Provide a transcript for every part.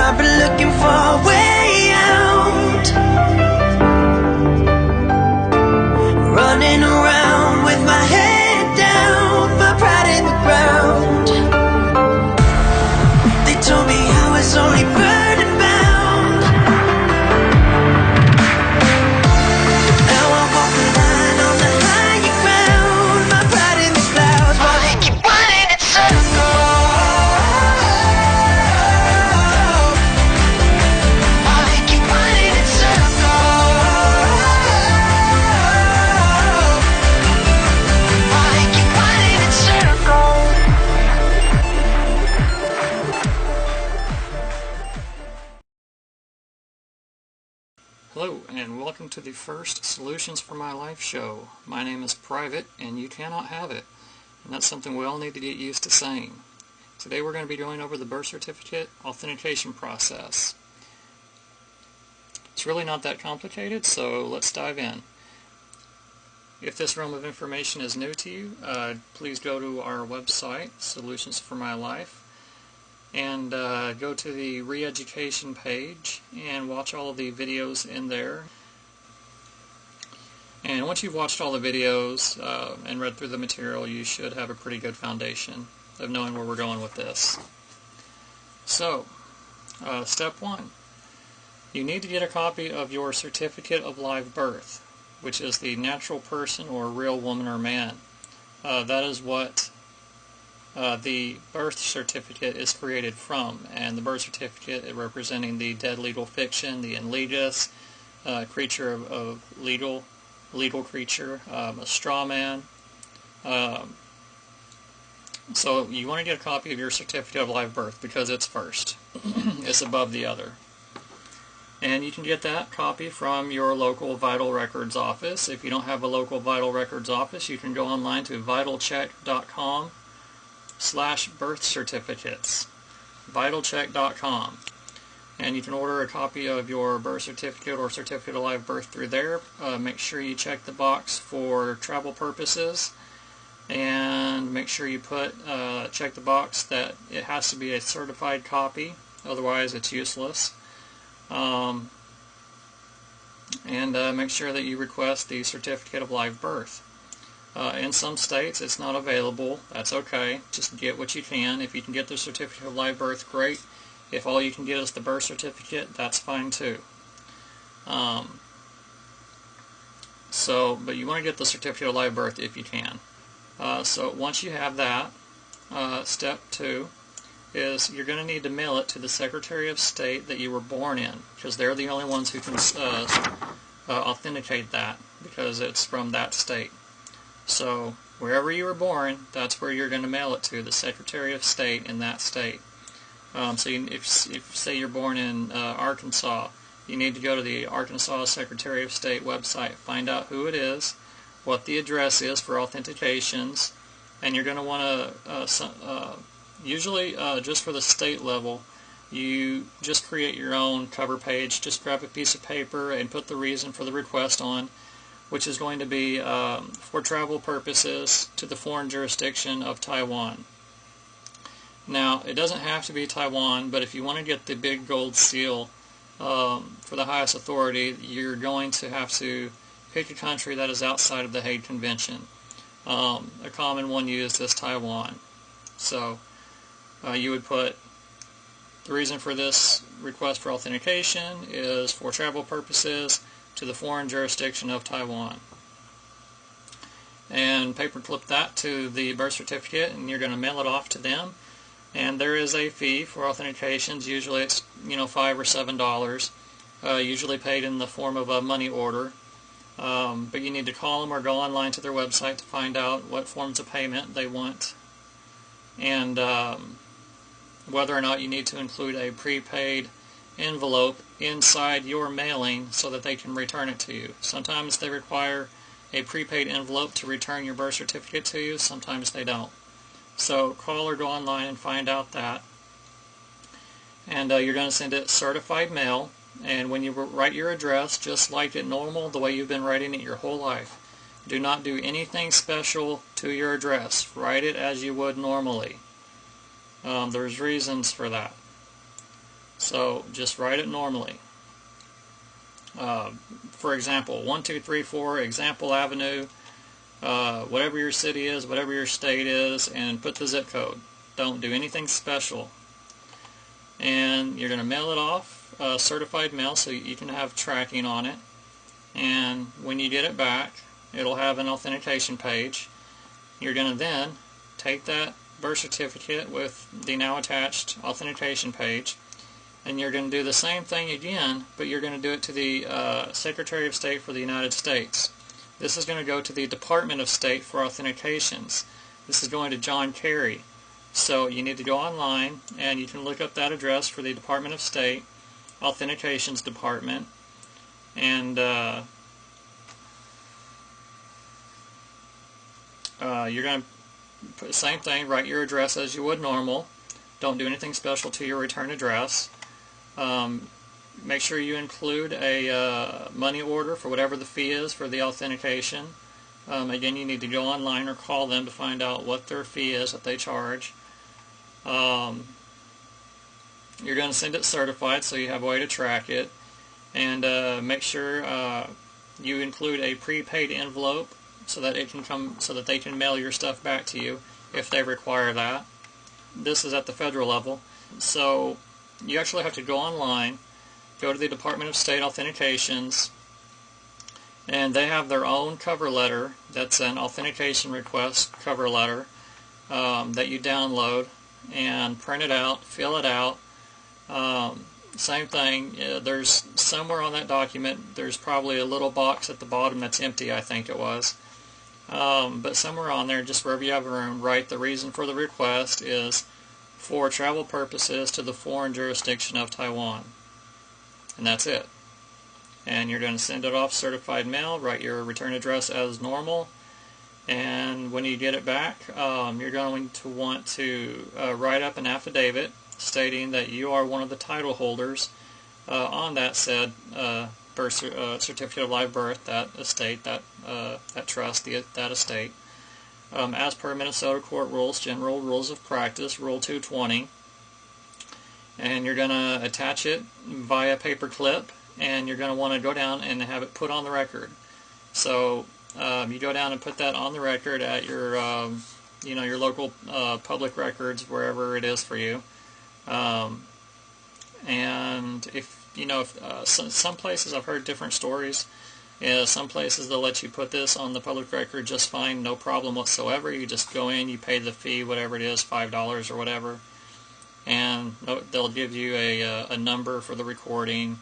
I've been looking for a way out, running around with my head down, my pride in the ground. They told me I was only burden bound. Now I walk the line on the higher ground, my pride in the clouds. While they keep running in circles, while they keep running in circles, while they keep running in circles. Hello, and welcome to the first Solutions for My Life show. My name is Private, and you cannot have it. And that's something we all need to get used to saying. Today we're going to be going over the birth certificate authentication process. It's really not that complicated, so let's dive in. If this realm of information is new to you, please go to our website, Solutions for My Life, and go to the re-education page and watch all of the videos in there. And once you've watched all the videos and read through the material, you should have a pretty good foundation of knowing where we're going with this. So, step one. You need to get a copy of your certificate of live birth, which is the natural person or real woman or man. That is what the birth certificate is created from, and the birth certificate is representing the dead legal fiction, the enlegus, creature of legal creature, a straw man. So you want to get a copy of your certificate of live birth because it's first. It's above the other. And you can get that copy from your local Vital Records office. If you don't have a local Vital Records office, you can go online to vitalcheck.com/birth certificates, vitalcheck.com, and you can order a copy of your birth certificate or certificate of live birth through there. Make sure you check the box for travel purposes, and make sure you check the box that it has to be a certified copy, otherwise it's useless. And make sure that you request the certificate of live birth. In some states it's not available. That's okay. Just get what you can. If you can get the certificate of live birth, great. If all you can get is the birth certificate, that's fine too. But you want to get the certificate of live birth if you can. So once you have that, step two is you're going to need to mail it to the Secretary of State that you were born in, because they're the only ones who can authenticate that, because it's from that state. So wherever you were born, that's where you're going to mail it to, the Secretary of State in that state. So if say you're born in Arkansas, you need to go to the Arkansas Secretary of State website, find out who it is, what the address is for authentications, and you're going to want to, usually just for the state level, you just create your own cover page. Just grab a piece of paper and put the reason for the request on, which is going to be for travel purposes to the foreign jurisdiction of Taiwan. Now, it doesn't have to be Taiwan, but if you want to get the big gold seal for the highest authority, you're going to have to pick a country that is outside of the Hague Convention. A common one used is Taiwan. So you would put the reason for this request for authentication is for travel purposes to the foreign jurisdiction of Taiwan. And paperclip that to the birth certificate, and you're going to mail it off to them. And there is a fee for authentications. Usually it's $5 or $7, usually paid in the form of a money order. But you need to call them or go online to their website to find out what forms of payment they want, and whether or not you need to include a prepaid envelope inside your mailing so that they can return it to you. Sometimes they require a prepaid envelope to return your birth certificate to you, sometimes they don't. So call or go online and find out that. And you're going to send it certified mail, and when you write your address, just like it normal, the way you've been writing it your whole life. Do not do anything special to your address. Write it as you would normally. There's reasons for that. So just write it normally. For example, 1234 Example Avenue, whatever your city is, whatever your state is, and put the zip code. Don't do anything special. And you're going to mail it off, certified mail, so you can have tracking on it. And when you get it back, it'll have an authentication page. You're going to then take that birth certificate with the now attached authentication page, and you're going to do the same thing again, but you're going to do it to the Secretary of State for the United States. This is going to go to the Department of State for authentications. This is going to John Kerry. So you need to go online, and you can look up that address for the Department of State Authentications Department, and you're going to put the same thing, write your address as you would normal. Don't do anything special to your return address. Make sure you include a money order for whatever the fee is for the authentication. Again, you need to go online or call them to find out what their fee is that they charge. You're going to send it certified, so you have a way to track it. And make sure you include a prepaid envelope so that it can come, so that they can mail your stuff back to you if they require that. This is at the federal level. So you actually have to go online, go to the Department of State Authentications, and they have their own cover letter that's an authentication request cover letter that you download and print it out, fill it out. Same thing, there's somewhere on that document, there's probably a little box at the bottom that's empty, I think it was. But somewhere on there, just wherever you have room, write the reason for the request is for travel purposes to the foreign jurisdiction of Taiwan. And that's it. And you're going to send it off certified mail, write your return address as normal, and when you get it back, you're going to want to write up an affidavit stating that you are one of the title holders on that said certificate of live birth, that estate, that trust, that estate, as per Minnesota Court Rules, General Rules of Practice, Rule 220. And you're going to attach it via paper clip, and you're going to want to go down and have it put on the record. So you go down and put that on the record at your, your local public records, wherever it is for you. And if some places, I've heard different stories. Some places they'll let you put this on the public record just fine, no problem whatsoever. You just go in, you pay the fee, whatever it is, $5 or whatever, and they'll give you a number for the recording,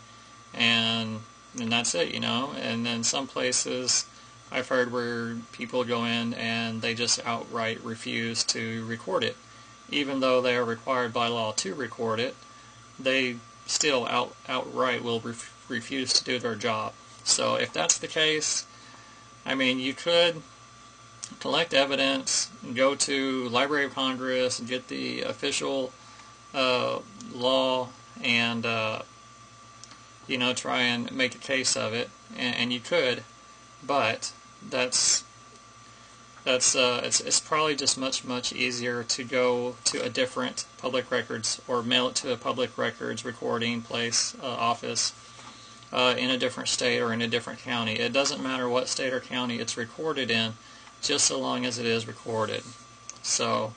and that's it, And then some places I've heard where people go in and they just outright refuse to record it. Even though they are required by law to record it, they still outright will refuse to do their job. So if that's the case, I mean, you could collect evidence, go to Library of Congress and get the official law and try and make a case of it, and you could, but it's probably just much easier to go to a different public records or mail it to a public records recording place, office, in a different state or in a different county. It doesn't matter what state or county it's recorded in, just so long as it is recorded. So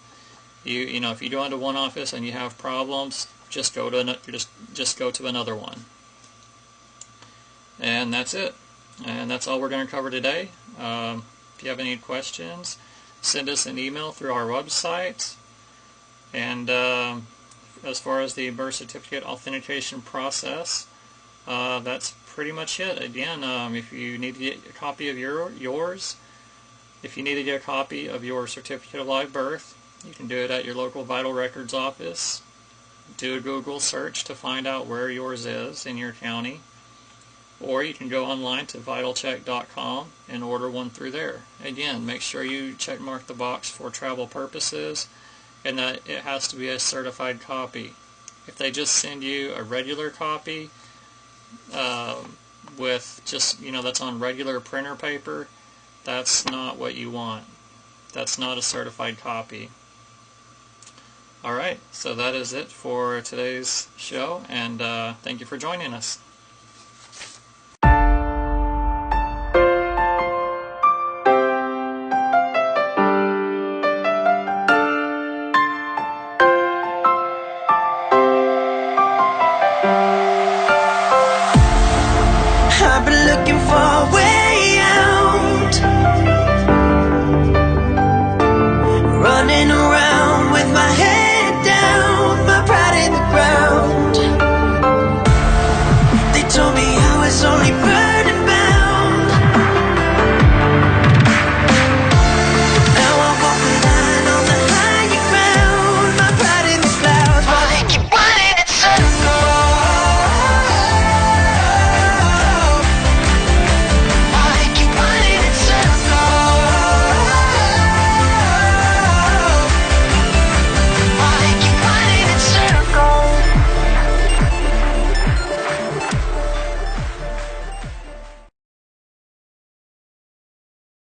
if you go into one office and you have problems, just go to another one. And that's it. And that's all we're going to cover today. If you have any questions, send us an email through our website. And as far as the birth certificate authentication process, that's pretty much it. Again, if you need to get a copy of yours, if you need to get a copy of your certificate of live birth, you can do it at your local Vital Records office. Do a Google search to find out where yours is in your county. Or you can go online to vitalcheck.com and order one through there. Again, make sure you check mark the box for travel purposes and that it has to be a certified copy. If they just send you a regular copy with just, that's on regular printer paper, that's not what you want. That's not a certified copy. Alright, so that is it for today's show, and thank you for joining us. I've been looking for a way